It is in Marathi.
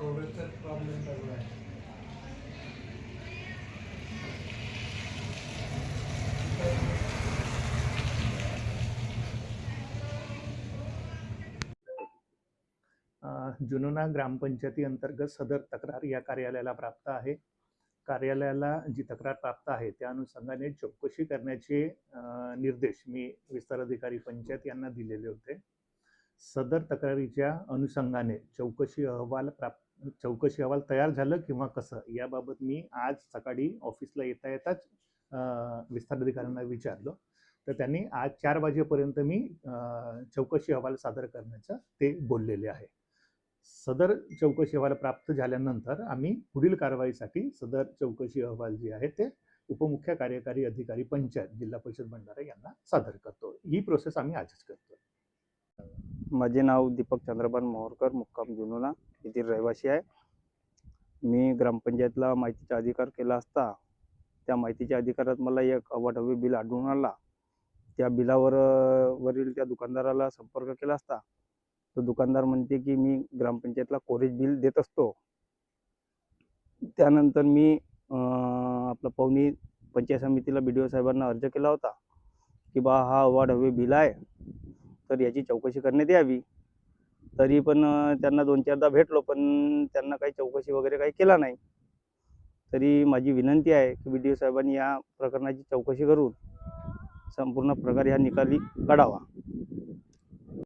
थोडंसं प्रॉब्लेम चालू आहे. जुनोना ग्रामपंचायती अंतर्गत सदर तक्रार या कार्यालयाला प्राप्त आहे. कार्यालयाला जी तक्रार प्राप्त आहे त्या अनुषंगाने चौकशी करण्याचे निर्देश मी विस्तार अधिकारी पंचायत यांना दिलेले होते. सदर तक्रारीच्या अनुषंगाने चौकशी अहवाल तयार झालं किंवा कसं याबाबत मी आज सकाळी ऑफिसला येता येताच विस्तार अधिकाऱ्यांना विचारलं, तर त्यांनी आज 4 वाजेपर्यंत मी चौकशी अहवाल सादर करण्याचं ते बोललेले आहे. सदर चौकशी अहवाल प्राप्त झाल्यानंतर आम्ही पुढील कारवाईसाठी सदर चौकशी अहवाल जे आहे ते उपमुख्य कार्यकारी अधिकारी पंचायत जिल्हा परिषद भंडारा यांना सादर करतो. ही प्रोसेस आम्ही आजच करतो. माझे नाव दीपक चंद्रभान मोहरकर, मुक्काम जुनोना येथील रहिवासी आहे. मी ग्रामपंचायतला माहितीचा अधिकार केला असता त्या माहितीच्या अधिकारात मला एक अवाढव्य बिल आढळून आला. त्या बिलावर वरील त्या दुकानदाराला संपर्क केला असता तो दुकानदार म्हणते की मी ग्रामपंचायतला कोरेज बिल देत असतो. त्यानंतर मी आपला पवनी पंचायत समितीला BDO साहेबांना अर्ज केला होता की बा हा अवाढव्य बिल आहे तर याची चौकशी करण्यात यावी. तरी पण त्यांना 2-4दा भेटलो पण त्यांना काही चौकशी वगैरे काही केला नाही. तरी माझी विनंती आहे की BDO साहेबांनी या प्रकरणाची चौकशी करून संपूर्ण प्रकार या निकाली काढावा.